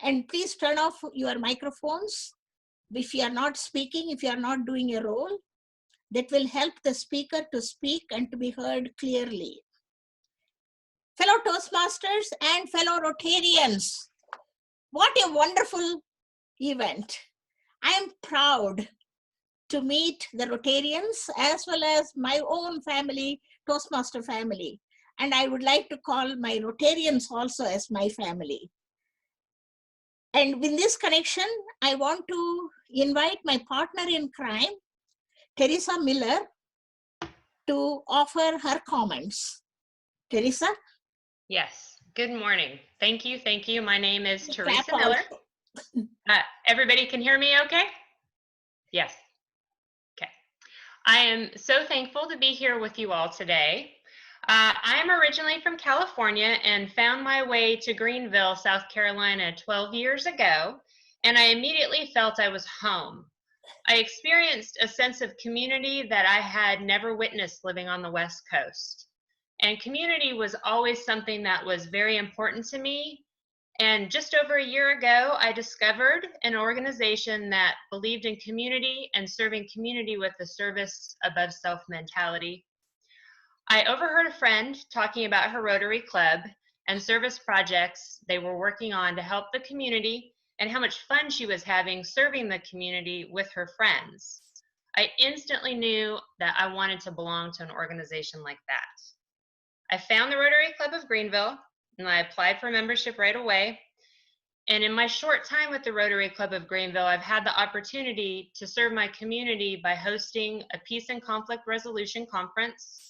And please turn off your microphones if you are not speaking, if you are not doing a role. That will help the speaker to speak and to be heard clearly. Fellow Toastmasters and fellow Rotarians, what a wonderful event. I am proud to meet the Rotarians as well as my own family, Toastmaster family. And I would like to call my Rotarians also as my family. And in this connection, I want to invite my partner in crime, Teresa Miller, to offer her comments. Teresa? Yes, good morning. Thank you, thank you. My name is Teresa Miller. Everybody can hear me okay? Yes. Okay. I am so thankful to be here with you all today. I am originally from California and found my way to Greenville, South Carolina 12 years ago, and I immediately felt I was home. I experienced a sense of community that I had never witnessed living on the West Coast. And community was always something that was very important to me. And just over a year ago, I discovered an organization that believed in community and serving community with the service above self mentality. I overheard a friend talking about her Rotary Club and service projects they were working on to help the community and how much fun she was having serving the community with her friends. I instantly knew that I wanted to belong to an organization like that. I found the Rotary Club of Greenville, and I applied for membership right away. And in my short time with the Rotary Club of Greenville, I've had the opportunity to serve my community by hosting a Peace and Conflict Resolution Conference,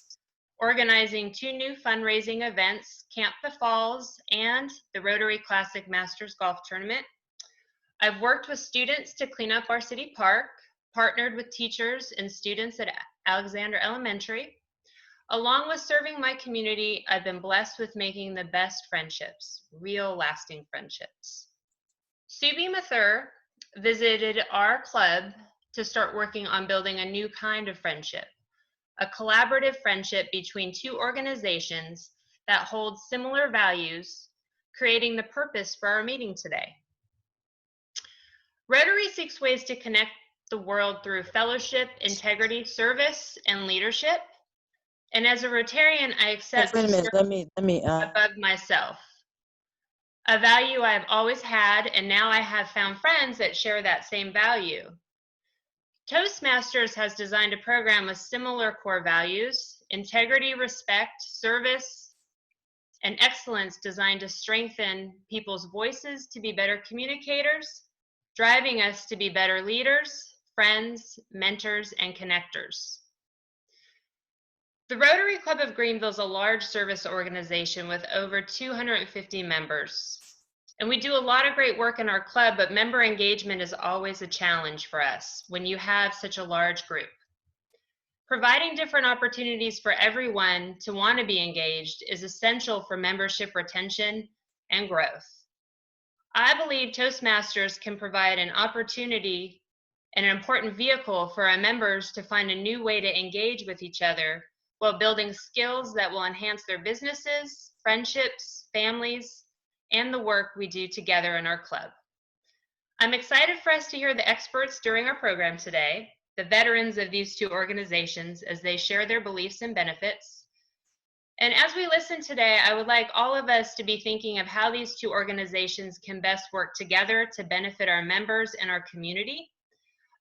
organizing 2 new fundraising events, Camp the Falls and the Rotary Classic Masters Golf Tournament. I've worked with students to clean up our city park, partnered with teachers and students at Alexander Elementary. Along with serving my community, I've been blessed with making the best friendships, real lasting friendships. Subbi Mathur visited our club to start working on building a new kind of friendship, a collaborative friendship between 2 organizations that hold similar values, creating the purpose for our meeting today. Rotary seeks ways to connect the world through fellowship, integrity, service, and leadership. And as a Rotarian, I accept Wait a minute, let me above myself. A value I've always had, and now I have found friends that share that same value. Toastmasters has designed a program with similar core values: integrity, respect, service, and excellence, designed to strengthen people's voices to be better communicators, driving us to be better leaders, friends, mentors, and connectors. The Rotary Club of Greenville is a large service organization with over 250 members. And we do a lot of great work in our club, but member engagement is always a challenge for us when you have such a large group. Providing different opportunities for everyone to want to be engaged is essential for membership retention and growth. I believe Toastmasters can provide an opportunity and an important vehicle for our members to find a new way to engage with each other while building skills that will enhance their businesses, friendships, families, and the work we do together in our club. I'm excited for us to hear the experts during our program today, the veterans of these 2 organizations, as they share their beliefs and benefits. And as we listen today, I would like all of us to be thinking of how these 2 organizations can best work together to benefit our members and our community.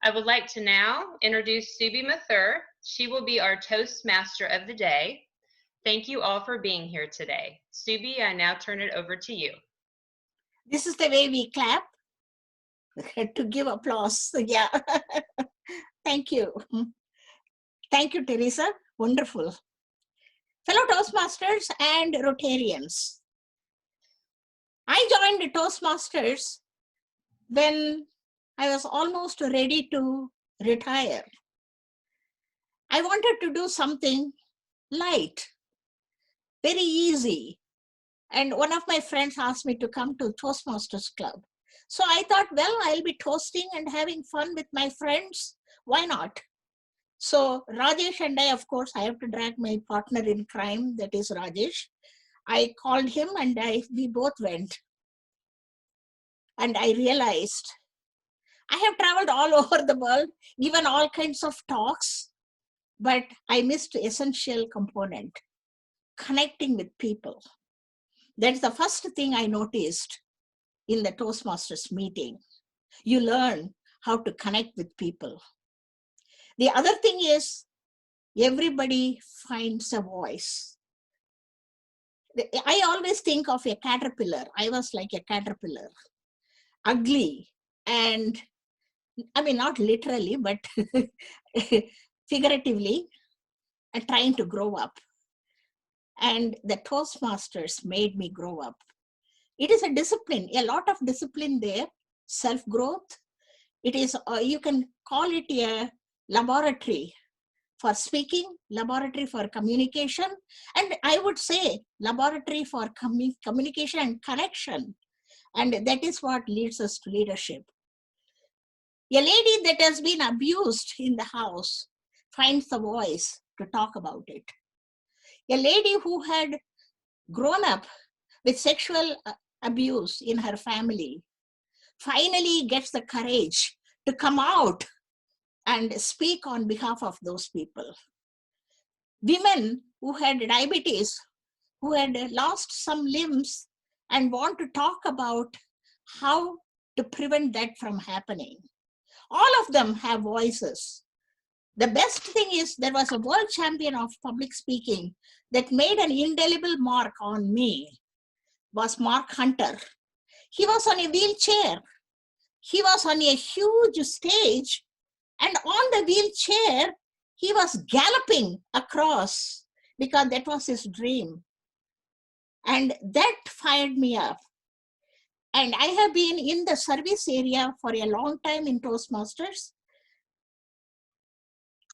I would like to now introduce Subbi Mathur. She will be our Toastmaster of the day. Thank you all for being here today. Subbi, I now turn it over to you. This is the way we clap to give applause. Yeah. Thank you. Thank you, Teresa. Wonderful. Fellow Toastmasters and Rotarians, I joined Toastmasters when I was almost ready to retire. I wanted to do something light, very easy. And one of my friends asked me to come to Toastmasters Club. So I thought, well, I'll be toasting and having fun with my friends. Why not? So Rajesh and I, of course, I have to drag my partner in crime, that is Rajesh. I called him and we both went. And I realized I have traveled all over the world, given all kinds of talks, but I missed the essential component, connecting with people. That's the first thing I noticed in the Toastmasters meeting. You learn how to connect with people. The other thing is everybody finds a voice. I always think of a caterpillar. I was like a caterpillar, ugly, and I mean, not literally, but figuratively, trying to grow up. And the Toastmasters made me grow up. It is a discipline, a lot of discipline there, self-growth. It is, you can call it a laboratory for speaking, laboratory for communication, and I would say laboratory for communication and connection. And that is what leads us to leadership. A lady that has been abused in the house finds the voice to talk about it. A lady who had grown up with sexual abuse in her family finally gets the courage to come out and speak on behalf of those people. Women who had diabetes, who had lost some limbs and want to talk about how to prevent that from happening. All of them have voices. The best thing is there was a world champion of public speaking that made an indelible mark on me, was Mark Hunter. He was on a wheelchair. He was on a huge stage, and on the wheelchair, he was galloping across because that was his dream. And that fired me up. And I have been in the service area for a long time in Toastmasters.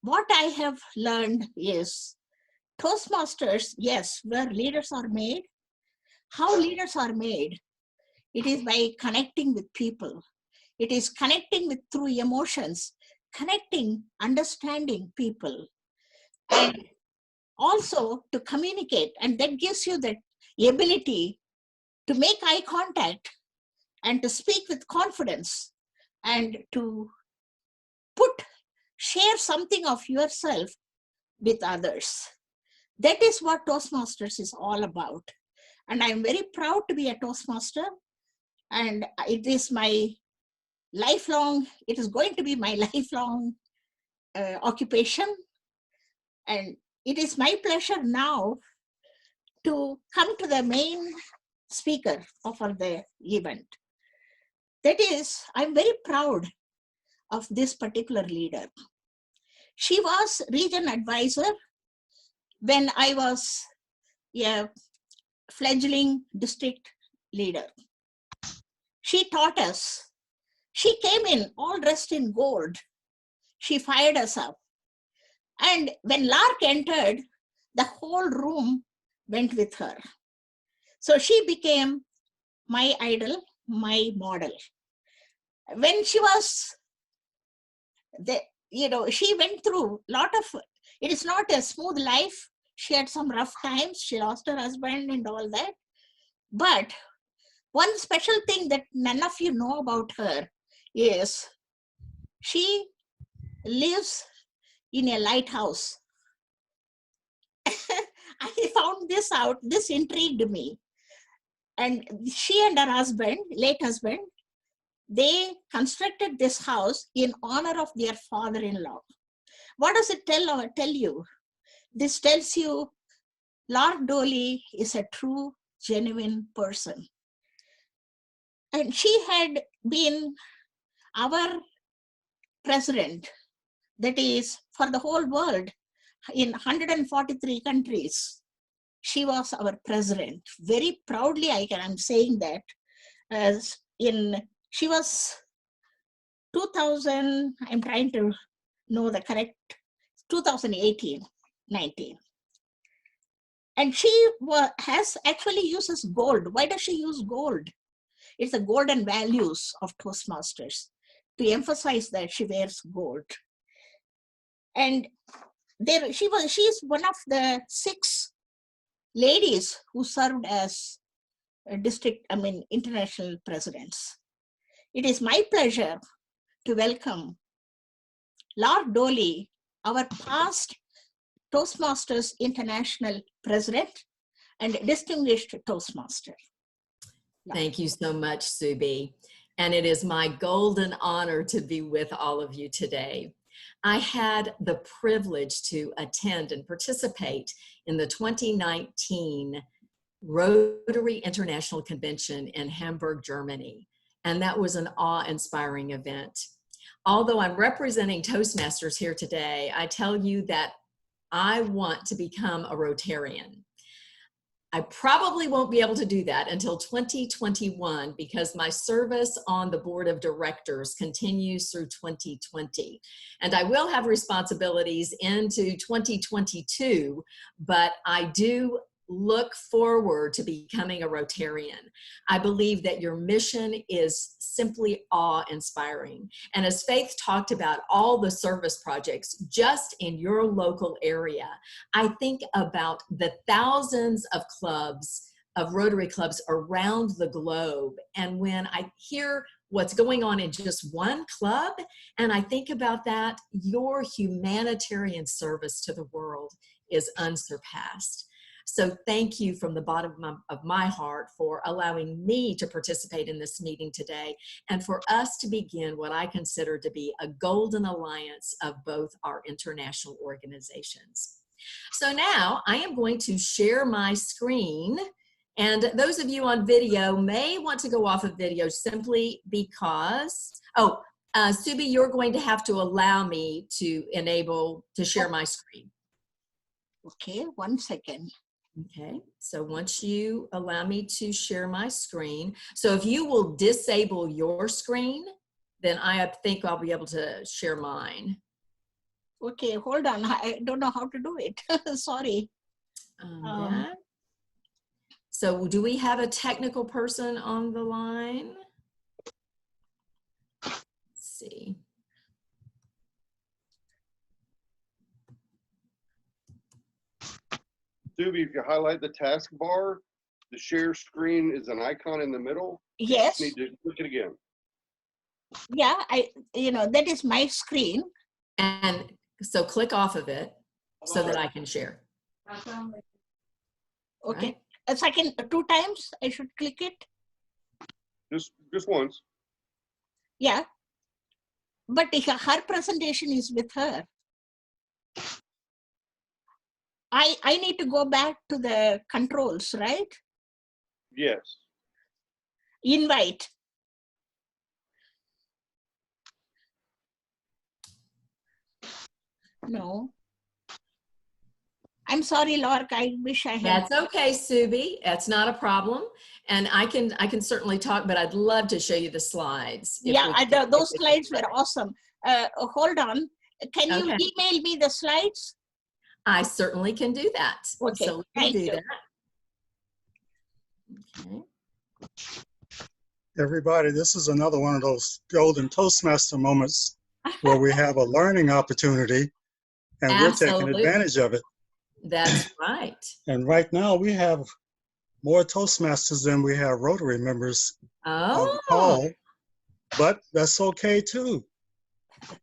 What I have learned is Toastmasters, yes, where leaders are made. How leaders are made? It is by connecting with people. It is connecting with through emotions, connecting, understanding people, and also to communicate. And that gives you the ability to make eye contact and to speak with confidence and to share something of yourself with others. That is what Toastmasters is all about. And I'm very proud to be a Toastmaster. And it is my lifelong, it is going to be my lifelong occupation. And it is my pleasure now to come to the main speaker for the event. That is, I'm very proud of this particular leader. She was region advisor when I was a fledgling district leader. She taught us. She came in all dressed in gold. She fired us up. And when Lark entered, the whole room went with her. So she became my idol, my model. When she was, she went through a lot of, it is not a smooth life. She had some rough times. She lost her husband and all that. But one special thing that none of you know about her is she lives in a lighthouse. I found this out. This intrigued me. And she and her husband, late husband, they constructed this house in honor of their father-in-law. What does it tell you? This tells you Lark Doley is a true, genuine person. And she had been our president, that is for the whole world, in 143 countries. She was our president. Very proudly, I'm saying that. She was 2000, I'm trying to know the correct, 2018, 19. And she has actually uses gold. Why does she use gold? It's the golden values of Toastmasters. To emphasize that, she wears gold. And she is one of the 6 ladies who served as international presidents. It is my pleasure to welcome Lark Doley, our past Toastmasters International President and distinguished Toastmaster. Thank you so much, Subbi. And it is my golden honor to be with all of you today. I had the privilege to attend and participate in the 2019 Rotary International Convention in Hamburg, Germany. And that was an awe-inspiring event. Although I'm representing Toastmasters here today, I tell you that I want to become a Rotarian. I probably won't be able to do that until 2021 because my service on the board of directors continues through 2020. And I will have responsibilities into 2022, but I do look forward to becoming a Rotarian. I believe that your mission is simply awe-inspiring. And as Faith talked about all the service projects just in your local area, I think about the thousands of clubs, of Rotary clubs around the globe. And when I hear what's going on in just one club, and I think about that, your humanitarian service to the world is unsurpassed. So thank you from the bottom of my heart for allowing me to participate in this meeting today and for us to begin what I consider to be a golden alliance of both our international organizations. So now I am going to share my screen, and those of you on video may want to go off of video simply because, Subbi, you're going to have to allow me to share my screen. Okay, 1 second. Okay, so once you allow me to share my screen, so if you will disable your screen, then I think I'll be able to share mine. Okay, hold on. I don't know how to do it. Sorry. So do we have a technical person on the line? Let's see. Subbi, if you highlight the taskbar, the share screen is an icon in the middle. Yes. You just need to click it again. Yeah, that is my screen. And so click off of it so that I can share. Okay. Right? A second, 2 times I should click it. Just once. Yeah. But her presentation is with her. I need to go back to the controls, right? Yes. Invite. No. I'm sorry, Lark. I wish I had. That's okay, Subbi. That's not a problem. And I can certainly talk, but I'd love to show you the slides. Those slides were awesome. Hold on. Can you email me the slides? I certainly can do that. Okay, so let me do that. Okay. Everybody, this is another one of those golden Toastmaster moments where we have a learning opportunity and we're taking advantage of it. That's right. And right now we have more Toastmasters than we have Rotary members on the call, but that's okay too.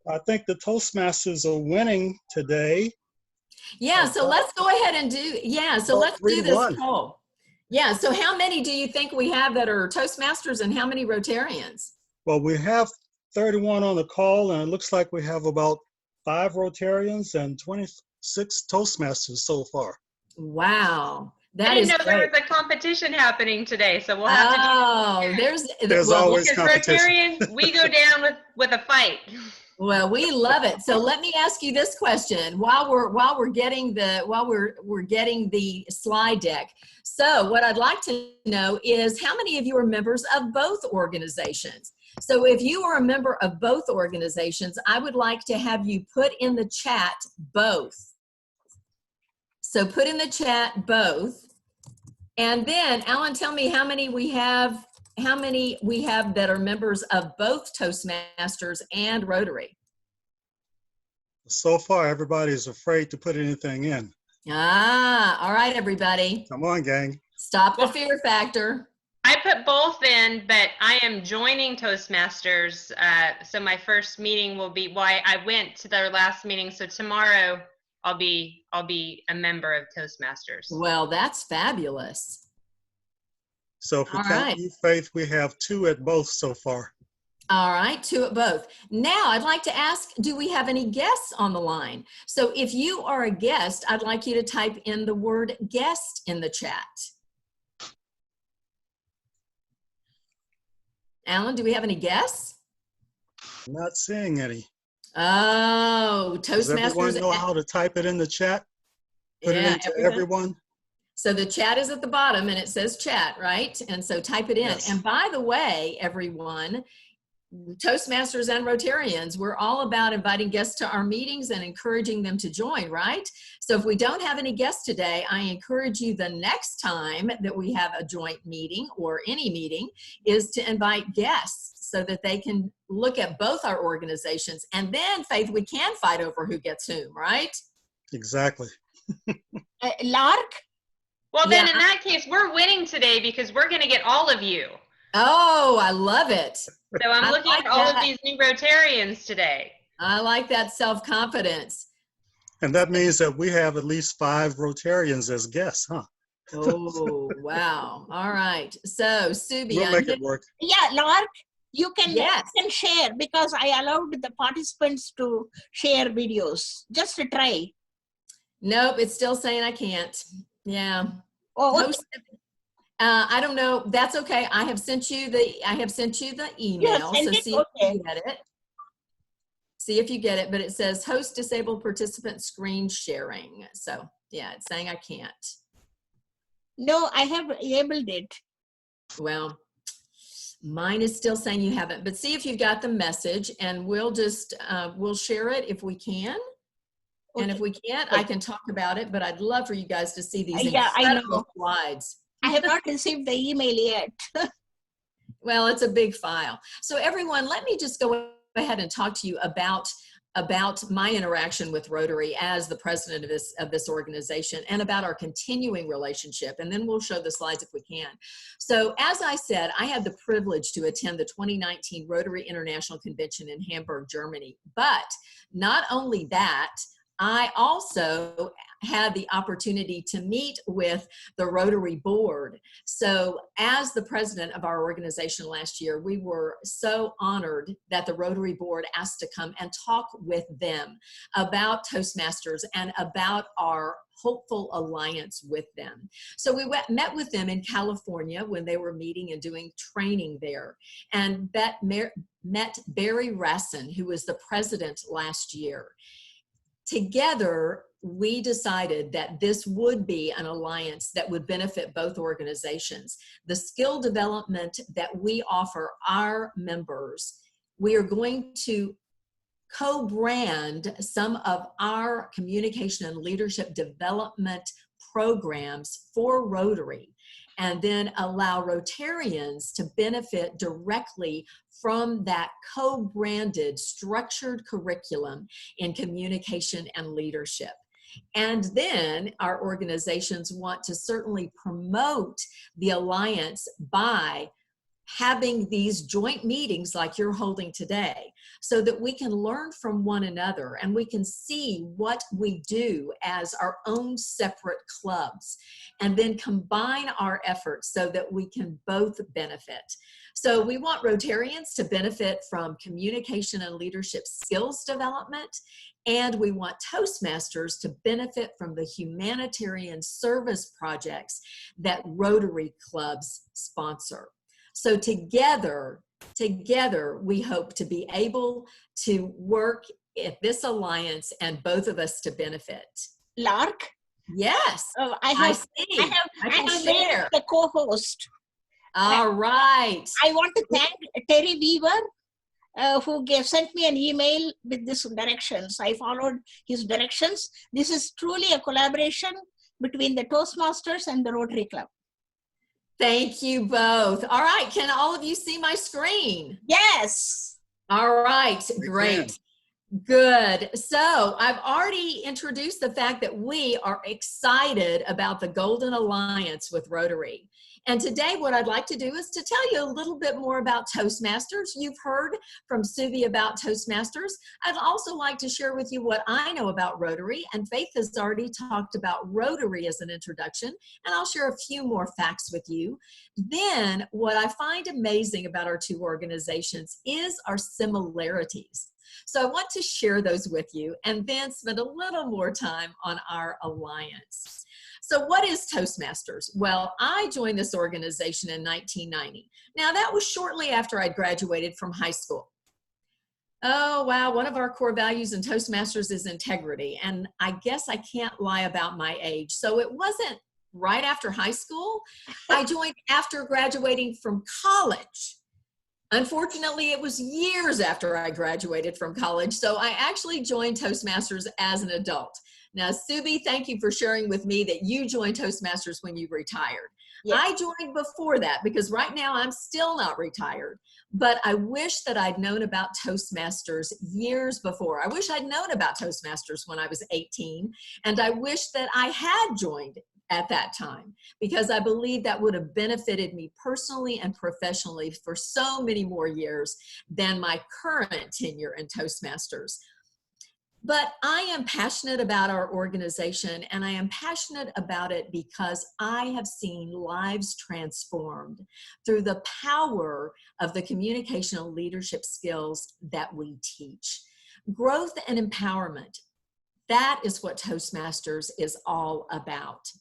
I think the Toastmasters are winning today. Yeah, so let's go ahead and do, let's do this poll. Yeah, so how many do you think we have that are Toastmasters and how many Rotarians? Well, we have 31 on the call and it looks like we have about 5 Rotarians and 26 Toastmasters so far. Wow. I didn't know there was a competition happening today, so we'll have to do there's always competition. Rotarians, we go down with a fight. Well, we love it. So let me ask you this question while we're getting the slide deck. So what I'd like to know is how many of you are members of both organizations? So if you are a member of both organizations, I would like to have you put in the chat both. So put in the chat both. And then Alan, tell me how many we have that are members of both Toastmasters and Rotary. So far, everybody's afraid to put anything in. All right, everybody. Come on, gang. Stop the fear factor. I put both in, but I am joining Toastmasters. So my first meeting will be, well, I went to their last meeting. So tomorrow I'll be a member of Toastmasters. Well, that's fabulous. So if we All count right. you, Faith, we have 2 at both so far. All right, 2 at both. Now, I'd like to ask, do we have any guests on the line? So if you are a guest, I'd like you to type in the word guest in the chat. Alan, do we have any guests? I'm not seeing any. Oh, Does everyone Toastmasters. know how to type it in the chat? Put it into everyone? So the chat is at the bottom and it says chat, right? And so type it in. Yes. And by the way, everyone, Toastmasters and Rotarians, we're all about inviting guests to our meetings and encouraging them to join, right? So if we don't have any guests today, I encourage you the next time that we have a joint meeting or any meeting is to invite guests so that they can look at both our organizations. And then, Faith, we can fight over who gets whom, right? Exactly. Lark? Well, then in that case, we're winning today because we're going to get all of you. Oh, I love it. So I'm looking at all of these new Rotarians today. I like that self-confidence. And that means that we have at least 5 Rotarians as guests, huh? Oh, wow. All right. So, Subbi, We'll make it work. Yeah, Lark, you can, Yes. you can share because I allowed the participants to share videos. Just to try. Nope, it's still saying I can't. Yeah. Oh, Post- I don't know. That's okay. I have sent you the email. sent So it? see if Okay. you get it. See if you get it. But it says host disabled participant screen sharing. So yeah, it's saying I can't. No, I have enabled it. Well, mine is still saying you haven't. But see if you've got the message, and we'll just we'll share it if we can. And if we can't, I can talk about it, but I'd love for you guys to see these incredible slides. I have not received the email yet. Well, it's a big file. So everyone, let me just go ahead and talk to you about my interaction with Rotary as the president of this organization and about our continuing relationship. And then we'll show the slides if we can. So as I said, I had the privilege to attend the 2019 Rotary International Convention in Hamburg, Germany. But not only that, I also had the opportunity to meet with the Rotary Board. So as the president of our organization last year, we were so honored that the Rotary Board asked to come and talk with them about Toastmasters and about our hopeful alliance with them. So we met with them in California when they were meeting and doing training there, and met Barry Rassin, who was the president last year. Together, we decided that this would be an alliance that would benefit both organizations. The skill development that we offer our members, we are going to co-brand some of our communication and leadership development programs for Rotary, and then allow Rotarians to benefit directly from that co-branded structured curriculum in communication and leadership. And then our organizations want to certainly promote the alliance by having these joint meetings like you're holding today, so that we can learn from one another and we can see what we do as our own separate clubs, and then combine our efforts so that we can both benefit. So we want Rotarians to benefit from communication and leadership skills development, and we want Toastmasters to benefit from the humanitarian service projects that Rotary clubs sponsor. So together, we hope to be able to work at this alliance and both of us to benefit. Lark? Yes. I have made the co-host. All right. I want to thank Terry Weaver, who sent me an email with these directions. I followed his directions. This is truly a collaboration between the Toastmasters and the Rotary Club. Thank you both. All right, can all of you see my screen? Yes. All right, great. Good. So I've already introduced the fact that we are excited about the Golden Alliance with Rotary. And today what I'd like to do is to tell you a little bit more about Toastmasters. You've heard from Subbi about Toastmasters. I'd also like to share with you what I know about Rotary, and Faith has already talked about Rotary as an introduction, and I'll share a few more facts with you. Then what I find amazing about our two organizations is our similarities. So I want to share those with you and then spend a little more time on our alliance. So what is Toastmasters? Well, I joined this organization in 1990. Now that was shortly after I'd graduated from high school. Oh, wow, one of our core values in Toastmasters is integrity. And I guess I can't lie about my age. So it wasn't right after high school. I joined after graduating from college. Unfortunately, it was years after I graduated from college, so I actually joined Toastmasters as an adult. Now, Subbi, thank you for sharing with me that you joined Toastmasters when you retired. Yes. I joined before that because right now I'm still not retired, but I wish that I'd known about Toastmasters years before. I wish I'd known about Toastmasters when I was 18, and I wish that I had joined at that time, because I believe that would have benefited me personally and professionally for so many more years than my current tenure in Toastmasters. But I am passionate about our organization, and I am passionate about it because I have seen lives transformed through the power of the communication and leadership skills that we teach. Growth and empowerment, that is what Toastmasters is all about.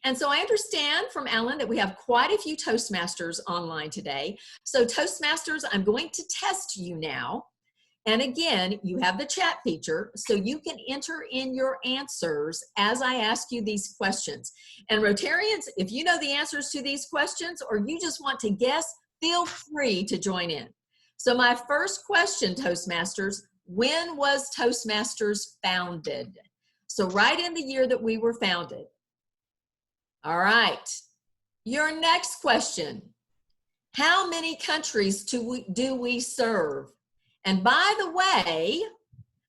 And so I understand from Alan that we have quite a few Toastmasters online today. So Toastmasters, I'm going to test you now. And again, you have the chat feature, so you can enter in your answers as I ask you these questions. And Rotarians, if you know the answers to these questions or you just want to guess, feel free to join in. So my first question, Toastmasters, when was Toastmasters founded? So right in the year that we were founded. All right. Your next question. How many countries do we serve? And by the way,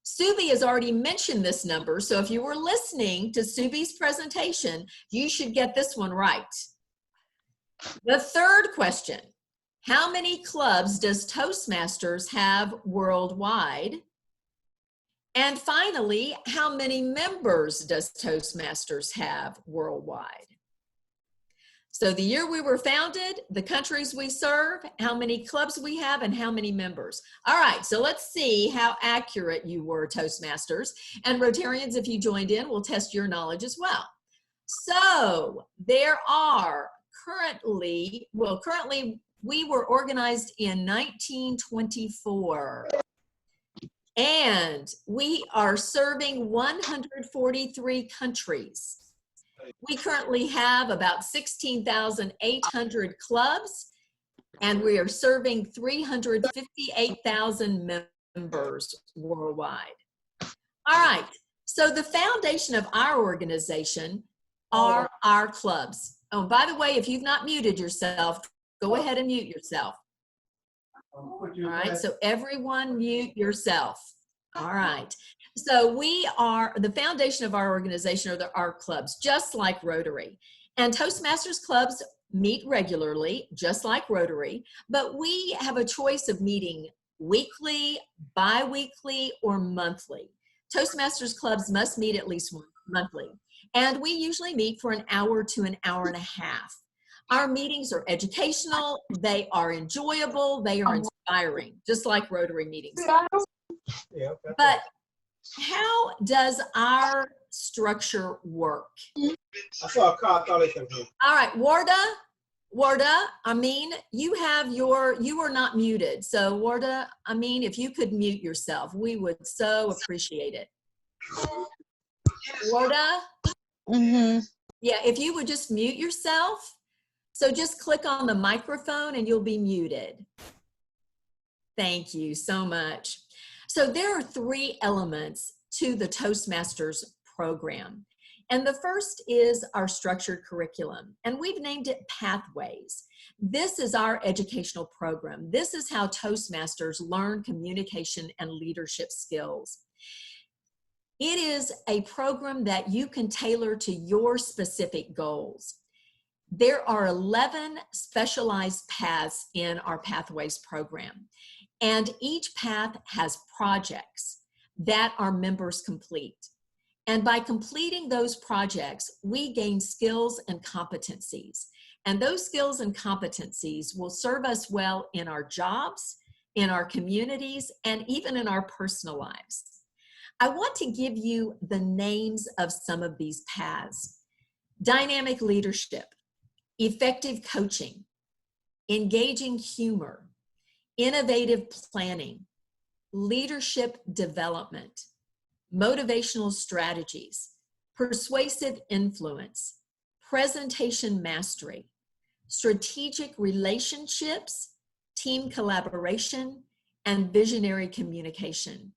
Subbi has already mentioned this number, so if you were listening to Subbi's presentation, you should get this one right. The third question. How many clubs does Toastmasters have worldwide? And finally, how many members does Toastmasters have worldwide? So the year we were founded, the countries we serve, how many clubs we have, and how many members. All right, so let's see how accurate you were, Toastmasters. And Rotarians, if you joined in, we'll test your knowledge as well. So there are currently we were organized in 1924. And we are serving 143 countries. We currently have about 16,800 clubs, and we are serving 358,000 members worldwide. All right, so the foundation of our organization are our clubs. Oh, by the way, if you've not muted yourself, go ahead and mute yourself. All right, so everyone mute yourself. All right. So the foundation of our organization are our clubs, just like Rotary. And Toastmasters clubs meet regularly, just like Rotary, but we have a choice of meeting weekly, bi-weekly, or monthly. Toastmasters clubs must meet at least once monthly. And we usually meet for an hour to an hour and a half. Our meetings are educational, they are enjoyable, they are inspiring, just like Rotary meetings. But how does our structure work? I saw a car, I thought it was. All right, Warda, Amin, you are not muted. So Warda, Amin, if you could mute yourself, we would so appreciate it. Warda? Mm-hmm. Yeah, if you would just mute yourself. So just click on the microphone and you'll be muted. Thank you so much. So there are 3 elements to the Toastmasters program. And the first is our structured curriculum, and we've named it Pathways. This is our educational program. This is how Toastmasters learn communication and leadership skills. It is a program that you can tailor to your specific goals. There are 11 specialized paths in our Pathways program, and each path has projects that our members complete. And by completing those projects, we gain skills and competencies. And those skills and competencies will serve us well in our jobs, in our communities, and even in our personal lives. I want to give you the names of some of these paths. Dynamic leadership, effective coaching, engaging humor, innovative planning, leadership development, motivational strategies, persuasive influence, presentation mastery, strategic relationships, team collaboration, and visionary communication.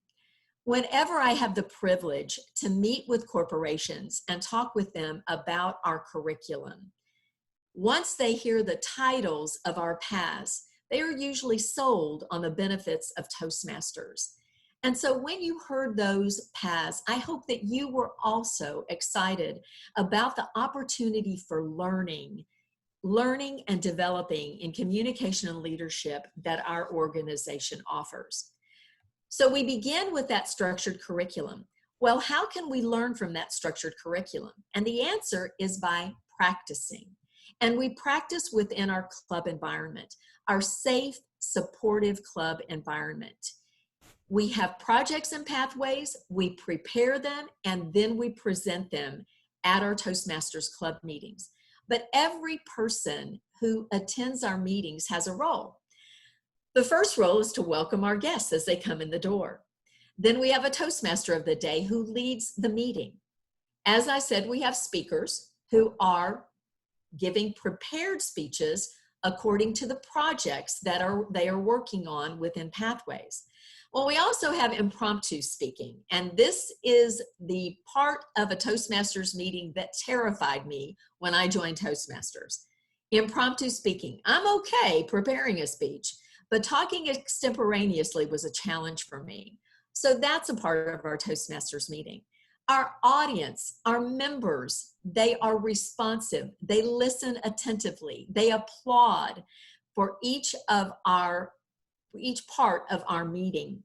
Whenever I have the privilege to meet with corporations and talk with them about our curriculum, once they hear the titles of our paths, they are usually sold on the benefits of Toastmasters. And so when you heard those paths, I hope that you were also excited about the opportunity for learning and developing in communication and leadership that our organization offers. So we begin with that structured curriculum. Well, how can we learn from that structured curriculum? And the answer is by practicing. And we practice within our club environment, our safe, supportive club environment. We have projects and pathways, we prepare them, and then we present them at our Toastmasters Club meetings. But every person who attends our meetings has a role. The first role is to welcome our guests as they come in the door. Then we have a Toastmaster of the day who leads the meeting. As I said, we have speakers who are giving prepared speeches according to the projects that they are working on within Pathways. Well, we also have impromptu speaking, and this is the part of a Toastmasters meeting that terrified me when I joined Toastmasters. Impromptu speaking. I'm okay preparing a speech, but talking extemporaneously was a challenge for me. So that's a part of our Toastmasters meeting. Our audience, our members, they are responsive. They listen attentively. They applaud for each part of our meeting.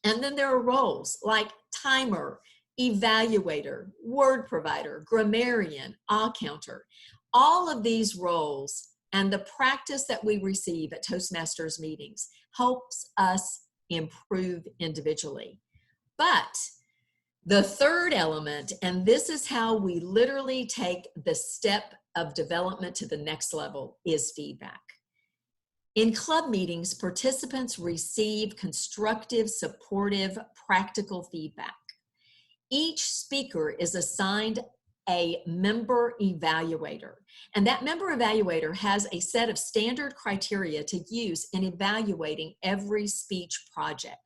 And then there are roles like timer, evaluator, word provider, grammarian, counter. All of these roles and the practice that we receive at Toastmasters meetings helps us improve individually. But the third element, and this is how we literally take the step of development to the next level, is feedback. In club meetings, participants receive constructive, supportive, practical feedback. Each speaker is assigned a member evaluator, and that member evaluator has a set of standard criteria to use in evaluating every speech project.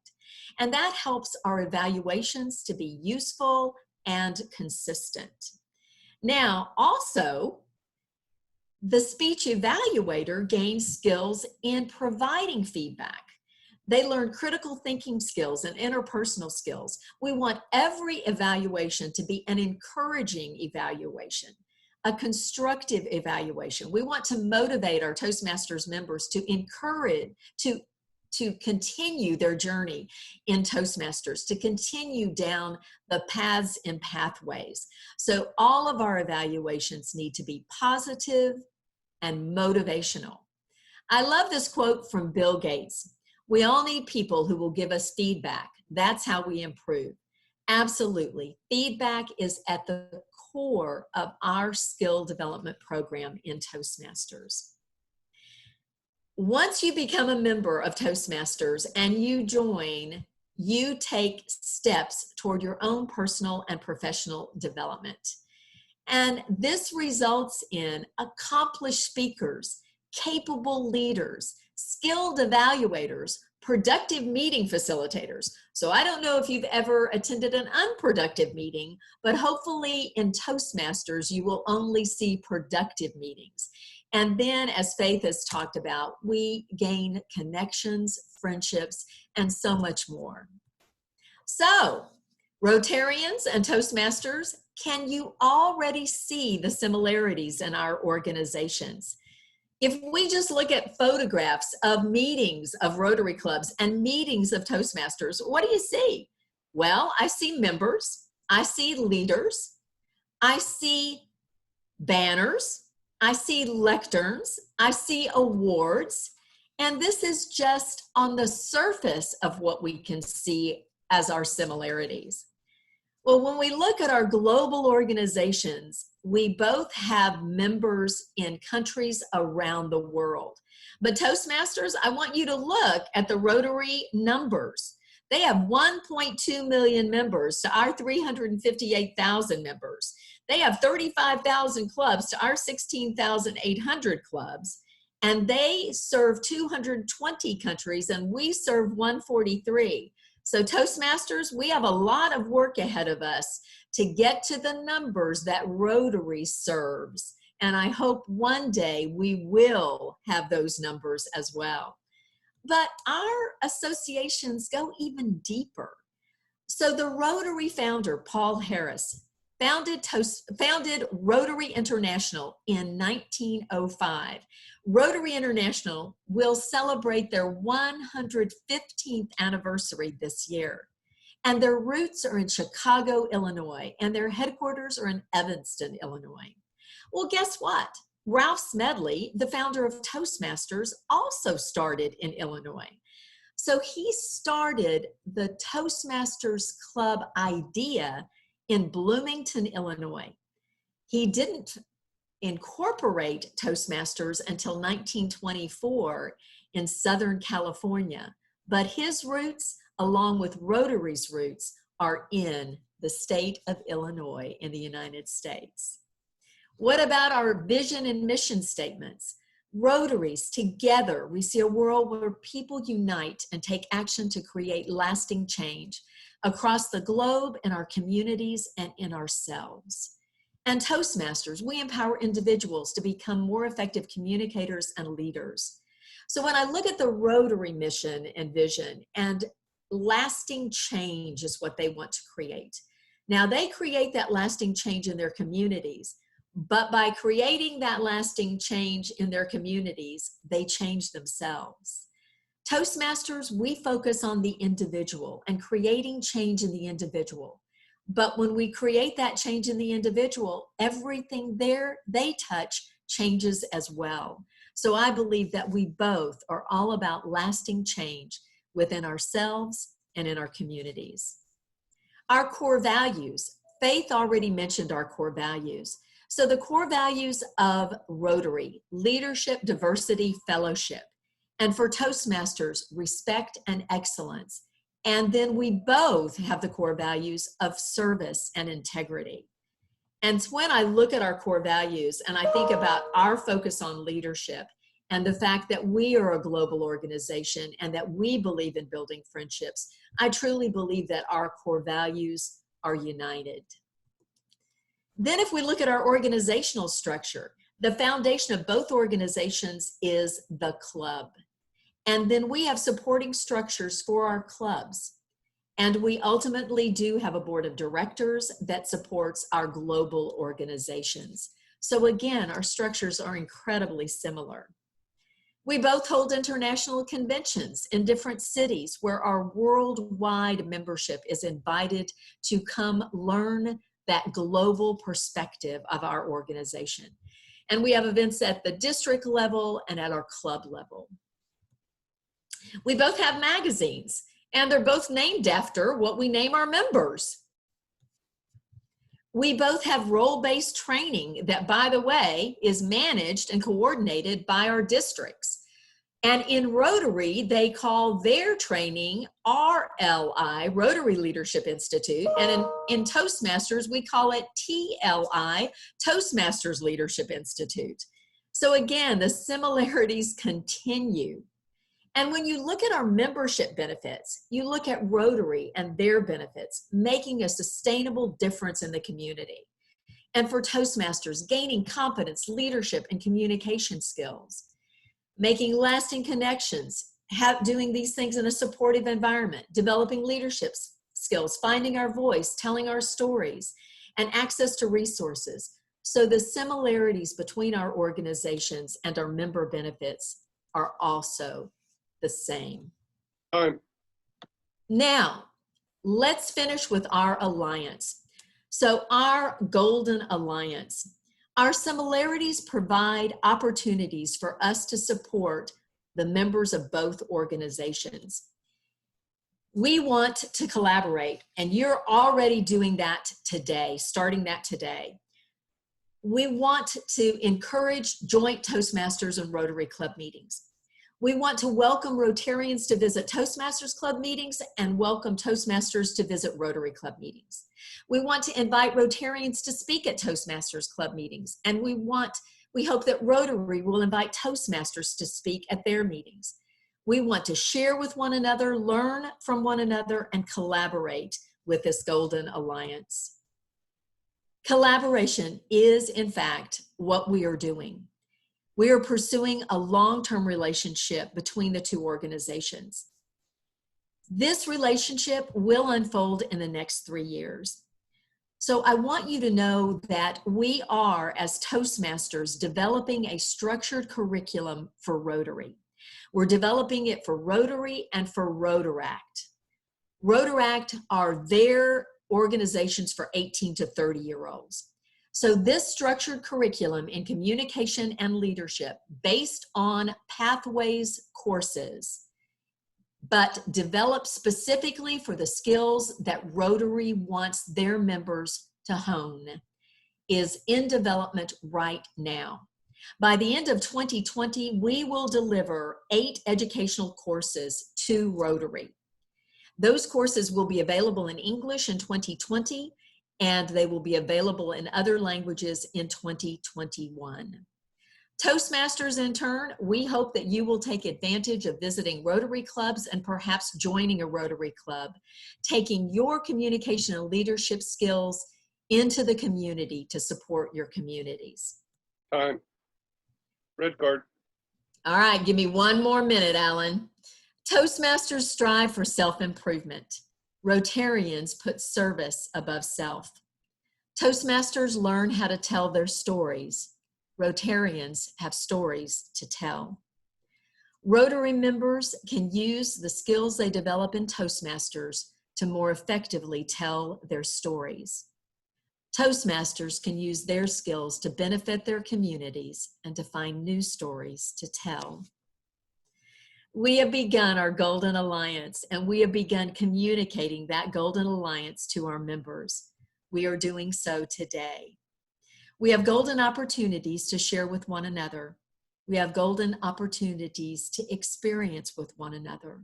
And that helps our evaluations to be useful and consistent. Now, also, the speech evaluator gains skills in providing feedback. They learn critical thinking skills and interpersonal skills. We want every evaluation to be an encouraging evaluation, a constructive evaluation. We want to motivate our Toastmasters members to encourage, to continue their journey in Toastmasters, to continue down the paths and pathways. So all of our evaluations need to be positive and motivational. I love this quote from Bill Gates. We all need people who will give us feedback. That's how we improve. Absolutely. Feedback is at the core of our skill development program in Toastmasters. Once you become a member of Toastmasters and you join, you take steps toward your own personal and professional development. And this results in accomplished speakers, capable leaders, skilled evaluators, productive meeting facilitators. So I don't know if you've ever attended an unproductive meeting, but hopefully in Toastmasters, you will only see productive meetings. And then, as Faith has talked about, we gain connections, friendships, and so much more. So, Rotarians and Toastmasters, can you already see the similarities in our organizations? If we just look at photographs of meetings of Rotary clubs and meetings of Toastmasters, what do you see? Well, I see members, I see leaders, I see banners, I see lecterns, I see awards, and this is just on the surface of what we can see as our similarities. Well, when we look at our global organizations, we both have members in countries around the world. But Toastmasters, I want you to look at the Rotary numbers. They have 1.2 million members to our 358,000 members. They have 35,000 clubs to our 16,800 clubs. And they serve 220 countries, and we serve 143. So Toastmasters, we have a lot of work ahead of us to get to the numbers that Rotary serves. And I hope one day we will have those numbers as well. But our associations go even deeper. So the Rotary founder, Paul Harris, founded Rotary International in 1905. Rotary International will celebrate their 115th anniversary this year. And their roots are in Chicago, Illinois, and their headquarters are in Evanston, Illinois. Well, guess what? Ralph Smedley, the founder of Toastmasters, also started in Illinois. So he started the Toastmasters Club idea in Bloomington, Illinois. He didn't incorporate Toastmasters until 1924 in Southern California, but his roots, along with Rotary's roots, are in the state of Illinois in the United States. What about our vision and mission statements? Rotaries, together, we see a world where people unite and take action to create lasting change across the globe, in our communities, and in ourselves. And Toastmasters, we empower individuals to become more effective communicators and leaders. So when I look at the Rotary mission and vision, and lasting change is what they want to create. Now, they create that lasting change in their communities, but by creating that lasting change in their communities, they change themselves. Toastmasters, we focus on the individual and creating change in the individual. But when we create that change in the individual, everything there they touch changes as well. So I believe that we both are all about lasting change within ourselves and in our communities. Our core values. Faith already mentioned our core values. So the core values of Rotary: leadership, diversity, fellowship. And for Toastmasters, respect and excellence. And then we both have the core values of service and integrity. And when I look at our core values and I think about our focus on leadership and the fact that we are a global organization and that we believe in building friendships, I truly believe that our core values are united. Then if we look at our organizational structure, the foundation of both organizations is the club. And then we have supporting structures for our clubs. And we ultimately do have a board of directors that supports our global organizations. So again, our structures are incredibly similar. We both hold international conventions in different cities where our worldwide membership is invited to come learn that global perspective of our organization. And we have events at the district level and at our club level. We both have magazines, and they're both named after what we name our members. We both have role-based training that, by the way, is managed and coordinated by our districts. And in Rotary, they call their training RLI, Rotary Leadership Institute. And in Toastmasters, we call it TLI, Toastmasters Leadership Institute. So again, the similarities continue. And when you look at our membership benefits, you look at Rotary and their benefits, making a sustainable difference in the community. And for Toastmasters, gaining competence, leadership, and communication skills, making lasting connections, doing these things in a supportive environment, developing leadership skills, finding our voice, telling our stories, and access to resources. So the similarities between our organizations and our member benefits are also the same. Now, let's finish with our alliance. So our Golden Alliance, our similarities provide opportunities for us to support the members of both organizations. We want to collaborate, and you're already doing that today, starting that today. We want to encourage joint Toastmasters and Rotary Club meetings. We want to welcome Rotarians to visit Toastmasters Club meetings and welcome Toastmasters to visit Rotary Club meetings. We want to invite Rotarians to speak at Toastmasters Club meetings, and we hope that Rotary will invite Toastmasters to speak at their meetings. We want to share with one another, learn from one another, and collaborate with this Golden Alliance. Collaboration is, in fact, what we are doing. We are pursuing a long-term relationship between the two organizations. This relationship will unfold in the next 3 years. So I want you to know that we are, as Toastmasters, developing a structured curriculum for Rotary. We're developing it for Rotary and for Rotaract. Rotaract are their organizations for 18 to 30-year-olds. So this structured curriculum in communication and leadership based on pathways courses, but developed specifically for the skills that Rotary wants their members to hone, is in development right now. By the end of 2020, we will deliver 8 educational courses to Rotary. Those courses will be available in English in 2020, and they will be available in other languages in 2021. Toastmasters, in turn, we hope that you will take advantage of visiting Rotary clubs and perhaps joining a Rotary club, taking your communication and leadership skills into the community to support your communities. Time. Red card. All right, give me 1 more minute, Alan. Toastmasters strive for self-improvement. Rotarians put service above self. Toastmasters learn how to tell their stories. Rotarians have stories to tell. Rotary members can use the skills they develop in Toastmasters to more effectively tell their stories. Toastmasters can use their skills to benefit their communities and to find new stories to tell. We have begun our Golden Alliance, and we have begun communicating that Golden Alliance to our members. We are doing so today. We have golden opportunities to share with one another. We have golden opportunities to experience with one another.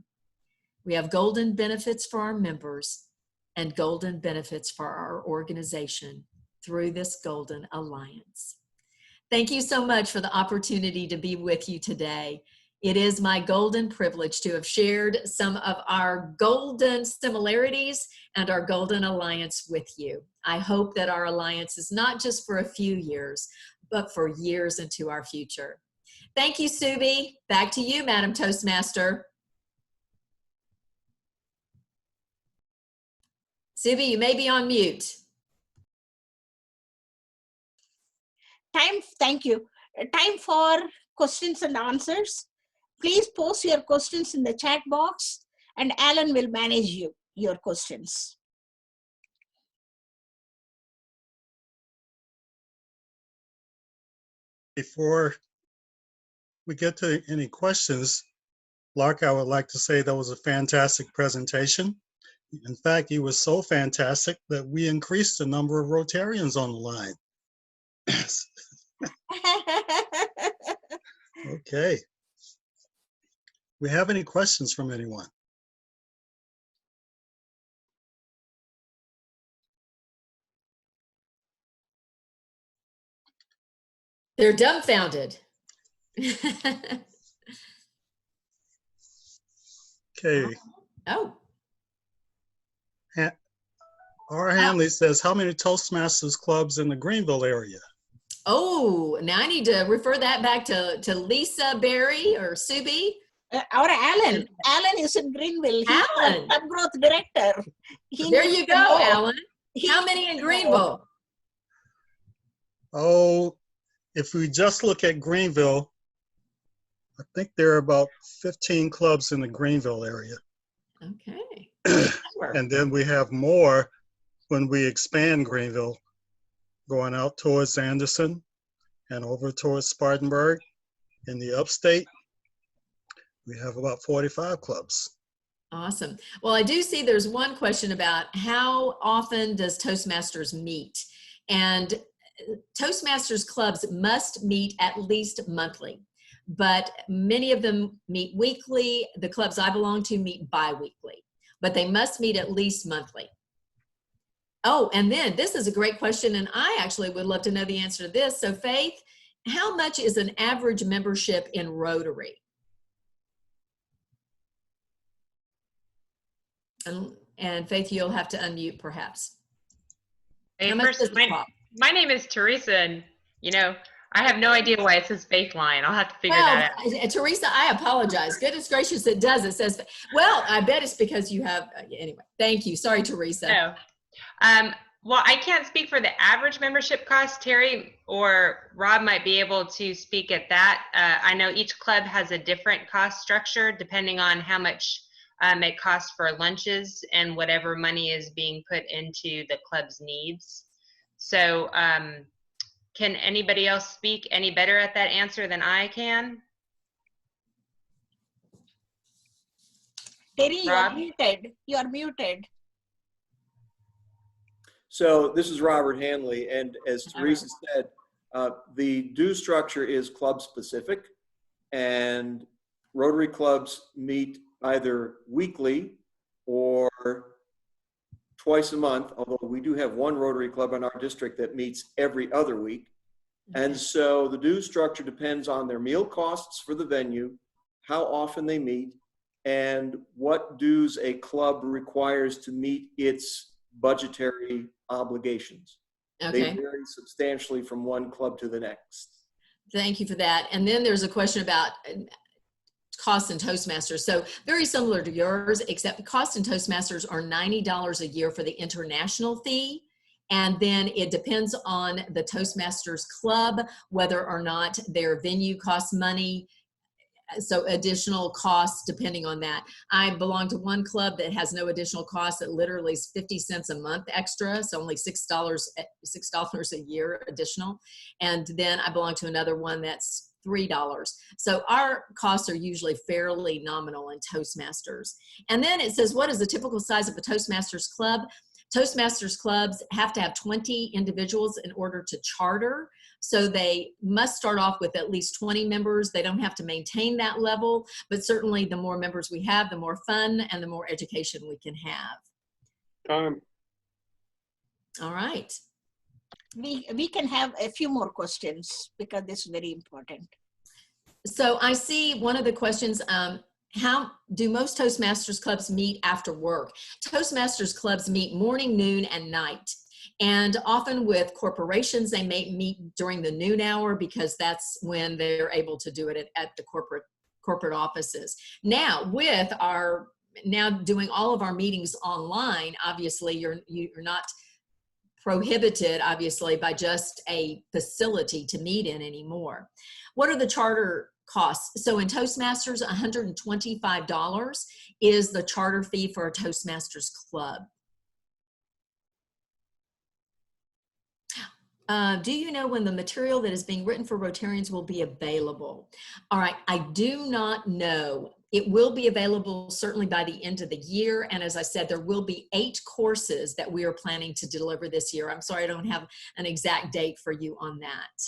We have golden benefits for our members and golden benefits for our organization through this Golden Alliance. Thank you so much for the opportunity to be with you today. It is my golden privilege to have shared some of our golden similarities and our Golden Alliance with you. I hope that our alliance is not just for a few years, but for years into our future. Thank you, Subbi. Back to you, Madam Toastmaster. Subbi, you may be on mute. Thank you. Time for questions and answers. Please post your questions in the chat box and Alan will manage your questions. Before we get to any questions, Lark, I would like to say that was a fantastic presentation. In fact, he was so fantastic that we increased the number of Rotarians on the line. Okay. We have any questions from anyone? They're dumbfounded. Okay. Oh. R. Hanley says, how many Toastmasters clubs in the Greenville area? Oh, now I need to refer that back to Lisa Berry or Subbi. Our Alan. Alan is in Greenville. He's Alan. our club growth director. There you go, Alan. How many in Greenville? Oh, if we just look at Greenville, I think there are about 15 clubs in the Greenville area. Okay. And then we have more when we expand Greenville, going out towards Anderson and over towards Spartanburg. In the upstate, we have about 45 clubs. Awesome. Well, I do see there's one question about how often does Toastmasters meet? And Toastmasters clubs must meet at least monthly, but many of them meet weekly. The clubs I belong to meet bi-weekly, but they must meet at least monthly. Oh, and then this is a great question, and I actually would love to know the answer to this. So Faith, how much is an average membership in Rotary? And Faith, you'll have to unmute perhaps. Hey, How much first, does it cost? my name is Teresa, and you know, I have no idea why it says Faith Line. I'll have to figure that out. Teresa, I apologize. Goodness gracious, it does. It says, well, I bet it's because you have, anyway, thank you. Sorry, Teresa. No. Well, I can't speak for the average membership cost. Terry or Rob might be able to speak at that. I know each club has a different cost structure depending on how much it costs for lunches and whatever money is being put into the club's needs. So can anybody else speak any better at that answer than I can? Terry, you are Rob? muted. You are muted. So this is Robert Hanley, and as Teresa said, the due structure is club specific, and Rotary clubs meet either weekly or twice a month, although we do have one Rotary club in our district that meets every other week. And so the due structure depends on their meal costs for the venue, how often they meet, and what dues a club requires to meet its budgetary obligations. Okay. They vary substantially from one club to the next. Thank you for that. And then there's a question about costs in Toastmasters. So very similar to yours, except costs in Toastmasters are $90 a year for the international fee. And then it depends on the Toastmasters club, whether or not their venue costs money. So additional costs depending on that. I belong to one club that has no additional cost, that literally is 50 cents a month extra. So only $6 a year additional. And then I belong to another one that's $3. So our costs are usually fairly nominal in Toastmasters. And then it says, what is the typical size of a Toastmasters club? Toastmasters clubs have to have 20 individuals in order to charter. So they must start off with at least 20 members. They don't have to maintain that level, but certainly the more members we have, the more fun and the more education we can have. Time. All right. We can have a few more questions because this is very important. So I see one of the questions, how do most Toastmasters clubs meet after work? Toastmasters clubs meet morning, noon, and night. And often with corporations, they may meet during the noon hour because that's when they're able to do it at the corporate offices. Now, with our doing all of our meetings online, obviously you're not prohibited, obviously, by just a facility to meet in anymore. What are the charter costs? So in Toastmasters, $125 is the charter fee for a Toastmasters club. Do you know when the material that is being written for Rotarians will be available? All right, I do not know. It will be available certainly by the end of the year. And as I said, there will be 8 courses that we are planning to deliver this year. I'm sorry, I don't have an exact date for you on that.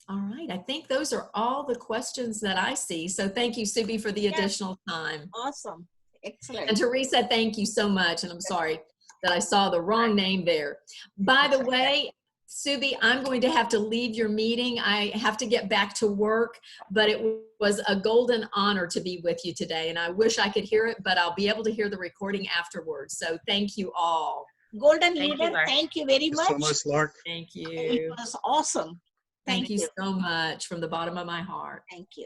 All right, I think those are all the questions that I see. So thank you, Subbi, for the additional time. Awesome. Excellent. And Teresa, thank you so much. And I'm sorry that I saw the wrong name there. By the way, Subbi, I'm going to have to leave your meeting. I have to get back to work, but it was a golden honor to be with you today. And I wish I could hear it, but I'll be able to hear the recording afterwards. So thank you all. Golden Leader, thank you very much. Thank you so much, Lark. Thank It you. was awesome. Thank you so much from the bottom of my heart. Thank you.